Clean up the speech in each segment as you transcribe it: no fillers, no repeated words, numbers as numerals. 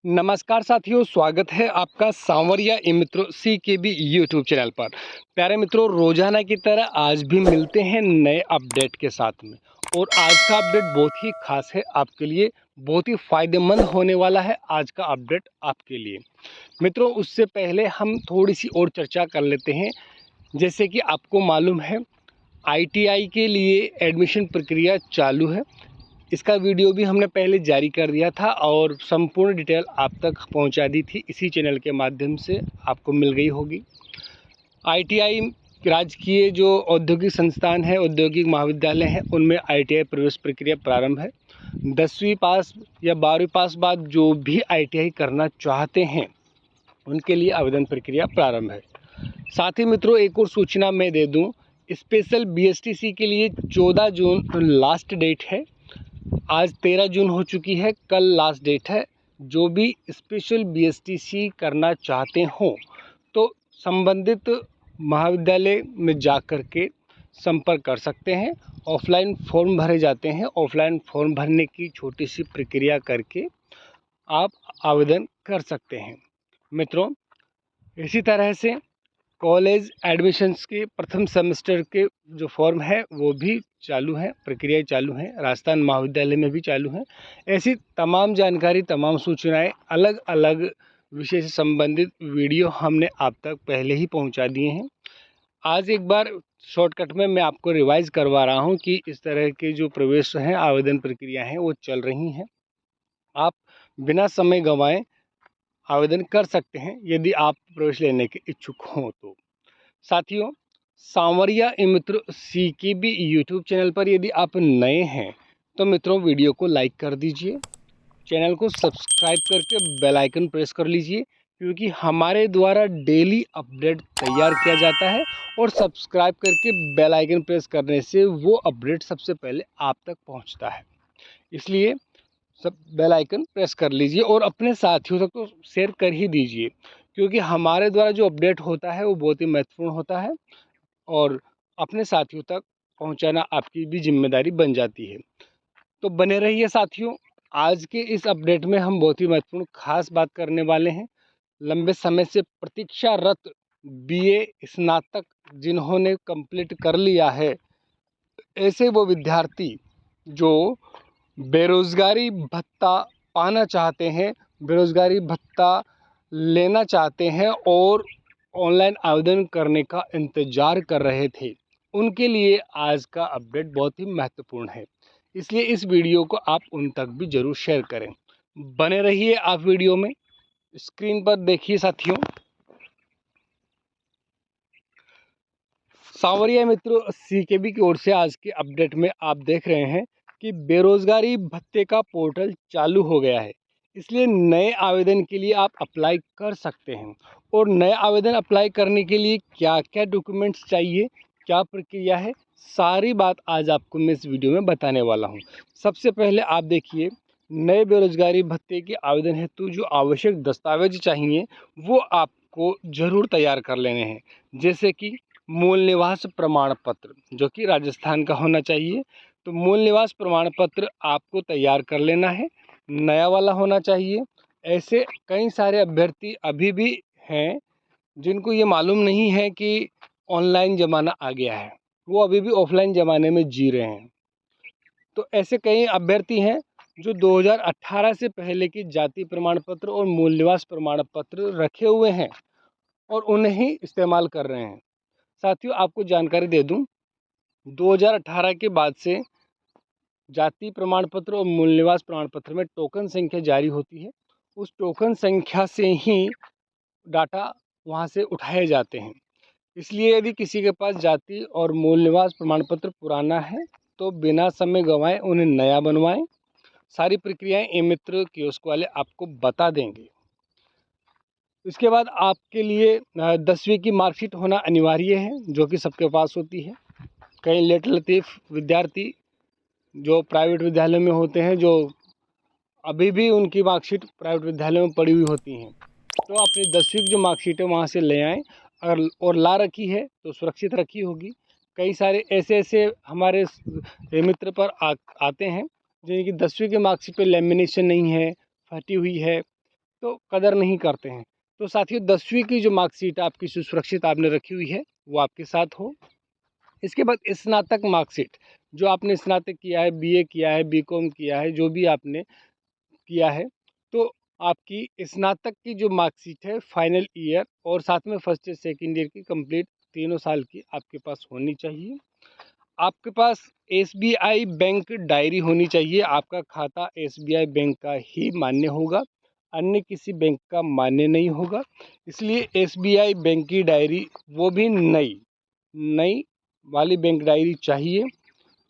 नमस्कार साथियों, स्वागत है आपका सांवरिया ई मित्रों CKB यूट्यूब चैनल पर। प्यारे मित्रों, रोजाना की तरह आज भी मिलते हैं नए अपडेट के साथ में। और आज का अपडेट बहुत ही खास है आपके लिए, बहुत ही फायदेमंद होने वाला है आज का अपडेट आपके लिए। मित्रों, उससे पहले हम थोड़ी सी और चर्चा कर लेते हैं। जैसे कि आपको मालूम है, ITI के लिए एडमिशन प्रक्रिया चालू है। इसका वीडियो भी हमने पहले जारी कर दिया था और संपूर्ण डिटेल आप तक पहुंचा दी थी, इसी चैनल के माध्यम से आपको मिल गई होगी। ITI राजकीय जो औद्योगिक संस्थान है, औद्योगिक महाविद्यालय हैं, उनमें ITI प्रवेश प्रक्रिया प्रारंभ है। 10वीं पास या 12वीं पास बाद जो भी ITI करना चाहते हैं उनके लिए आवेदन प्रक्रिया प्रारंभ है। साथ ही मित्रों, एक और सूचना मैं दे दूं, स्पेशल BSTC के लिए 14 जून लास्ट डेट है। आज 13 जून हो चुकी है, कल लास्ट डेट है। जो भी स्पेशल BSTC करना चाहते हो तो संबंधित महाविद्यालय में जा कर के संपर्क कर सकते हैं। ऑफलाइन फॉर्म भरे जाते हैं, ऑफलाइन फॉर्म भरने की छोटी सी प्रक्रिया करके आप आवेदन कर सकते हैं। मित्रों, इसी तरह से कॉलेज एडमिशन्स के प्रथम सेमेस्टर के जो फॉर्म है वो भी चालू है, प्रक्रियाएं चालू हैं, राजस्थान महाविद्यालय में भी चालू हैं। ऐसी तमाम जानकारी, तमाम सूचनाएं, अलग अलग विषय से संबंधित वीडियो हमने आप तक पहले ही पहुंचा दिए हैं। आज एक बार शॉर्टकट में मैं आपको रिवाइज करवा रहा हूं कि इस तरह के जो प्रवेश हैं, आवेदन प्रक्रिया हैं, वो चल रही हैं। आप बिना समय गंवाए आवेदन कर सकते हैं यदि आप प्रवेश लेने के इच्छुक हों तो। साथियों, सांवरिया ई मित्र CKB यूट्यूब चैनल पर यदि आप नए हैं तो मित्रों वीडियो को लाइक कर दीजिए, चैनल को सब्सक्राइब करके बेल आइकन प्रेस कर लीजिए, क्योंकि हमारे द्वारा डेली अपडेट तैयार किया जाता है और सब्सक्राइब करके बेल आइकन प्रेस करने से वो अपडेट सबसे पहले आप तक पहुंचता है। इसलिए सब बेल आइकन प्रेस कर लीजिए और अपने साथियों तक तो शेयर कर ही दीजिए, क्योंकि हमारे द्वारा जो अपडेट होता है वो बहुत ही महत्वपूर्ण होता है और अपने साथियों तक पहुंचाना आपकी भी जिम्मेदारी बन जाती है। तो बने रहिए साथियों। आज के इस अपडेट में हम बहुत ही महत्वपूर्ण खास बात करने वाले हैं। लंबे समय से प्रतीक्षारत BA स्नातक जिन्होंने कंप्लीट कर लिया है, ऐसे वो विद्यार्थी जो बेरोजगारी भत्ता पाना चाहते हैं, बेरोजगारी भत्ता लेना चाहते हैं और ऑनलाइन आवेदन करने का इंतजार कर रहे थे, उनके लिए आज का अपडेट बहुत ही महत्वपूर्ण है। इसलिए इस वीडियो को आप उन तक भी जरूर शेयर करें। बने रहिए आप वीडियो में। स्क्रीन पर देखिए साथियों, सांवरिया मित्रों CKB की ओर से आज के अपडेट में आप देख रहे हैं कि बेरोजगारी भत्ते का पोर्टल चालू हो गया है। इसलिए नए आवेदन के लिए आप अप्लाई कर सकते हैं। और नए आवेदन अप्लाई करने के लिए क्या क्या डॉक्यूमेंट्स चाहिए, क्या प्रक्रिया है, सारी बात आज आपको मैं इस वीडियो में बताने वाला हूं। सबसे पहले आप देखिए, नए बेरोजगारी भत्ते के आवेदन हेतु जो आवश्यक दस्तावेज चाहिए वो आपको ज़रूर तैयार कर लेने हैं। जैसे कि मूल निवास प्रमाण पत्र, जो कि राजस्थान का होना चाहिए। तो मूल निवास प्रमाण पत्र आपको तैयार कर लेना है, नया वाला होना चाहिए। ऐसे कई सारे अभ्यर्थी अभी भी हैं जिनको ये मालूम नहीं है कि ऑनलाइन ज़माना आ गया है, वो अभी भी ऑफलाइन ज़माने में जी रहे हैं। तो ऐसे कई अभ्यर्थी हैं जो 2018 से पहले की जाति प्रमाण पत्र और मूल निवास प्रमाण पत्र रखे हुए हैं और उन्हें ही इस्तेमाल कर रहे हैं। साथियों, आपको जानकारी दे दूं, 2018 के बाद से जाति प्रमाण पत्र और मूल निवास प्रमाण पत्र में टोकन संख्या जारी होती है। उस टोकन संख्या से ही डाटा वहां से उठाए जाते हैं। इसलिए यदि किसी के पास जाति और मूल निवास प्रमाण पत्र पुराना है तो बिना समय गंवाए उन्हें नया बनवाएं। सारी प्रक्रियाएं ई मित्र कियोस्क वाले आपको बता देंगे। इसके बाद आपके लिए 10वीं की मार्कशीट होना अनिवार्य है, जो कि सबके पास होती है। कई लेट लतीफ़ विद्यार्थी जो प्राइवेट विद्यालय में होते हैं, जो अभी भी उनकी मार्कशीट प्राइवेट विद्यालय में पड़ी हुई होती हैं, तो अपनी 10वीं की जो मार्कशीट है वहाँ से ले आएँ। और ला रखी है तो सुरक्षित रखी होगी। कई सारे ऐसे हमारे मित्र पर आते हैं जिनकी 10वीं की मार्कशीट पे लेमिनेशन नहीं है, फटी हुई है, तो कदर नहीं करते हैं। तो साथियों 10वीं की जो मार्कशीट आपकी सुरक्षित आपने रखी हुई है वो आपके साथ हो। इसके बाद स्नातक मार्कशीट, जो आपने स्नातक किया है, बीए किया है, बीकॉम किया है, जो भी आपने किया है, तो आपकी स्नातक की जो मार्कशीट है फाइनल ईयर और साथ में फर्स्ट ईयर सेकेंड ईयर की कंप्लीट तीनों साल की आपके पास होनी चाहिए। आपके पास एसबीआई बैंक डायरी होनी चाहिए। आपका खाता एसबीआई बैंक का ही मान्य होगा, अन्य किसी बैंक का मान्य नहीं होगा। इसलिए एसबीआई बैंक की डायरी, वो भी नई नई वाली बैंक डायरी चाहिए।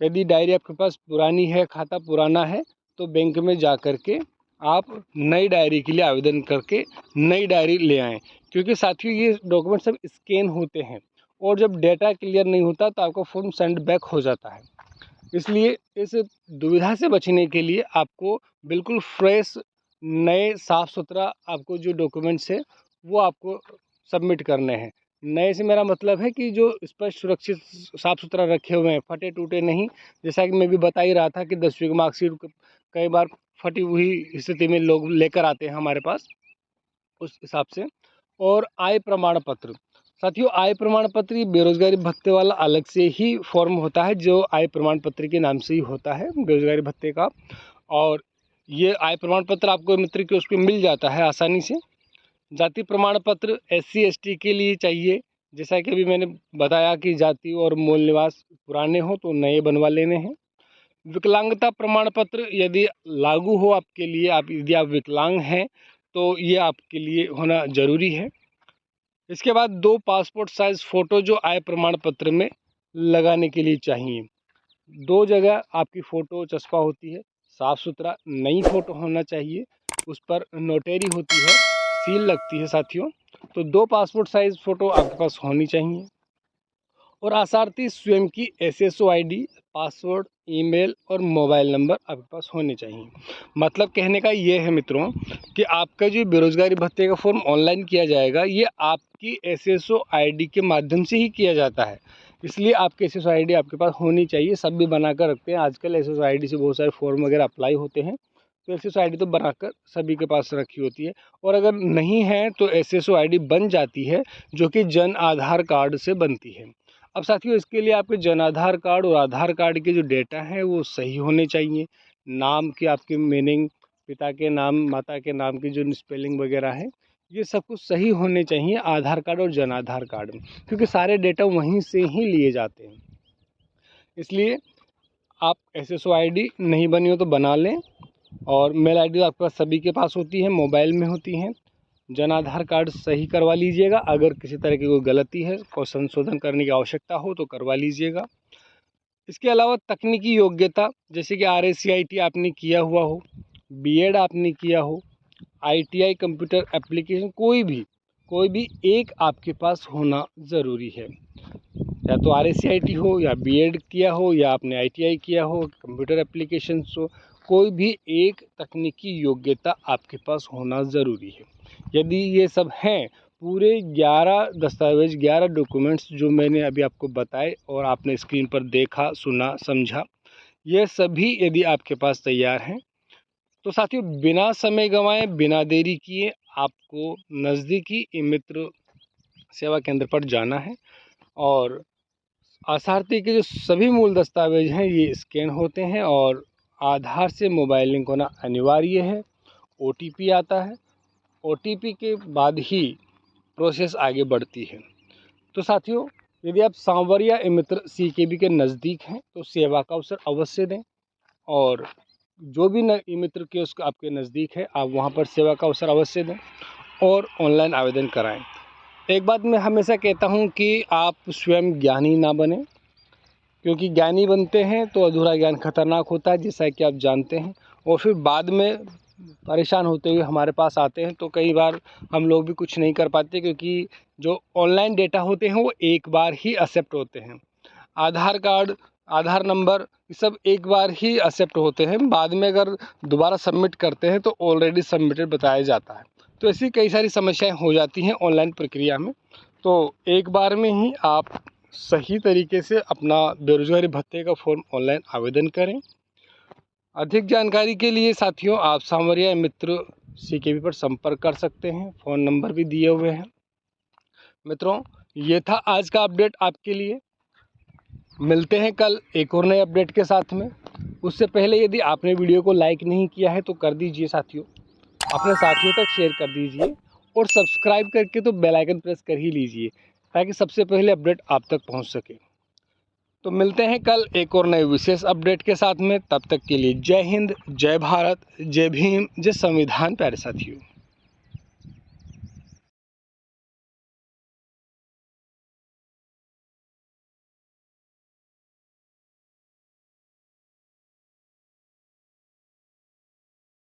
यदि डायरी आपके पास पुरानी है, खाता पुराना है, तो बैंक में जा कर के आप नई डायरी के लिए आवेदन करके नई डायरी ले आएँ। क्योंकि साथियों ये डॉक्यूमेंट सब स्कैन होते हैं और जब डेटा क्लियर नहीं होता तो आपका फॉर्म सेंड बैक हो जाता है। इसलिए इस दुविधा से बचने के लिए आपको बिल्कुल फ्रेश, नए, साफ़ सुथरा आपको जो डॉक्यूमेंट्स है वो आपको सबमिट करने हैं। नए से मेरा मतलब है कि जो स्पष्ट, सुरक्षित, साफ़ सुथरा रखे हुए हैं, फटे टूटे नहीं। जैसा कि मैं भी बता ही रहा था कि 10वीं की मार्कशीट कई बार फटी हुई स्थिति में लोग लेकर आते हैं हमारे पास, उस हिसाब से। और आय प्रमाण पत्र, साथियों आय प्रमाण पत्र ये बेरोजगारी भत्ते वाला अलग से ही फॉर्म होता है, जो आय प्रमाण पत्र के नाम से ही होता है, बेरोजगारी भत्ते का। और ये आय प्रमाण पत्र आपको मित्र के उस पर मिल जाता है आसानी से। जाति प्रमाण पत्र SC ST के लिए चाहिए। जैसा कि अभी मैंने बताया कि जाति और मूल निवास पुराने हो तो नए बनवा लेने हैं। विकलांगता प्रमाण पत्र यदि लागू हो आपके लिए, यदि आप विकलांग हैं तो ये आपके लिए होना ज़रूरी है। इसके बाद 2 पासपोर्ट साइज़ फ़ोटो जो आय प्रमाण पत्र में लगाने के लिए चाहिए। 2 जगह आपकी फ़ोटो चस्पा होती है, साफ़ सुथरा नई फ़ोटो होना चाहिए, उस पर नोटेरी होती है, सील लगती है साथियों। तो 2 पासपोर्ट साइज़ फ़ोटो आपके पास होनी चाहिए। और आसार्थी स्वयं की SSO ID, पासवर्ड, ईमेल और मोबाइल नंबर आपके पास होने चाहिए। मतलब कहने का ये है मित्रों कि आपका जो बेरोजगारी भत्ते का फॉर्म ऑनलाइन किया जाएगा, ये आपकी SSO ID के माध्यम से ही किया जाता है। इसलिए आपकी SSO ID आपके पास होनी चाहिए। सब भी बना कर रखते हैं आजकल, SSO ID से बहुत सारे फॉर्म वगैरह अप्लाई होते हैं, तो SSO ID तो बनाकर सभी के पास रखी होती है। और अगर नहीं है तो SSO ID बन जाती है, जो कि जन आधार कार्ड से बनती है। अब साथियों इसके लिए आपके जन आधार कार्ड और आधार कार्ड के जो डेटा हैं वो सही होने चाहिए। नाम की आपकी मीनिंग, पिता के नाम, माता के नाम की जो स्पेलिंग वगैरह है, ये सब कुछ सही होने चाहिए आधार कार्ड और जन आधार कार्ड में, क्योंकि सारे डेटा वहीं से ही लिए जाते हैं। इसलिए आप SSO ID नहीं बनी हो तो बना लें। और मेल ID आपके पास सभी के पास होती है, मोबाइल में होती हैं। जन आधार कार्ड सही करवा लीजिएगा। अगर किसी तरह की कोई गलती है, कोई संशोधन करने की आवश्यकता हो तो करवा लीजिएगा। इसके अलावा तकनीकी योग्यता, जैसे कि RACIT आपने किया हुआ हो, BEd आपने किया हो, ITI कंप्यूटर एप्लीकेशन, कोई भी एक आपके पास होना ज़रूरी है। या तो RACIT हो, या BEd किया हो, या आपने ITI किया हो, कंप्यूटर एप्लीकेशन हो, कोई भी एक तकनीकी योग्यता आपके पास होना ज़रूरी है। यदि ये सब हैं, पूरे 11 दस्तावेज, 11 डॉक्यूमेंट्स जो मैंने अभी आपको बताए और आपने स्क्रीन पर देखा, सुना, समझा, ये सभी यदि आपके पास तैयार हैं, तो साथियों बिना समय गंवाए, बिना देरी किए आपको नज़दीकी ई-मित्र सेवा केंद्र पर जाना है। और आसार्थी के जो सभी मूल दस्तावेज हैं ये स्कैन होते हैं और आधार से मोबाइल लिंक होना अनिवार्य है। OTP आता है, OTP के बाद ही प्रोसेस आगे बढ़ती है। तो साथियों यदि आप सांवरिया ई-मित्र CKB के नज़दीक हैं तो सेवा का अवसर अवश्य दें। और जो भी ई-मित्र कियोस्क आपके नज़दीक है, आप वहां पर सेवा का अवसर अवश्य दें और ऑनलाइन आवेदन कराएं। एक बात मैं हमेशा कहता हूं कि आप स्वयं ज्ञानी ना बने, क्योंकि ज्ञानी बनते हैं तो अधूरा ज्ञान खतरनाक होता है, जैसा कि आप जानते हैं। और फिर बाद में परेशान होते हुए हमारे पास आते हैं तो कई बार हम लोग भी कुछ नहीं कर पाते, क्योंकि जो ऑनलाइन डेटा होते हैं वो एक बार ही एक्सेप्ट होते हैं। आधार कार्ड, आधार नंबर, ये सब एक बार ही एक्सेप्ट होते हैं। बाद में अगर दोबारा सबमिट करते हैं तो ऑलरेडी सबमिटेड बताया जाता है। तो ऐसी कई सारी समस्याएं हो जाती हैं ऑनलाइन प्रक्रिया में। तो एक बार में ही आप सही तरीके से अपना बेरोजगारी भत्ते का फॉर्म ऑनलाइन आवेदन करें। अधिक जानकारी के लिए साथियों आप सांवरिया मित्र CKB पर संपर्क कर सकते हैं। फ़ोन नंबर भी दिए हुए हैं। मित्रों, ये था आज का अपडेट आपके लिए। मिलते हैं कल एक और नए अपडेट के साथ में। उससे पहले यदि आपने वीडियो को लाइक नहीं किया है तो कर दीजिए साथियों, अपने साथियों तक शेयर कर दीजिए और सब्सक्राइब करके तो बेल आइकन प्रेस कर ही लीजिए ताकि सबसे पहले अपडेट आप तक पहुंच सके। तो मिलते हैं कल एक और नए विशेष अपडेट के साथ में। तब तक के लिए जय हिंद, जय भारत, जय भीम, जय संविधान प्यारे साथियों।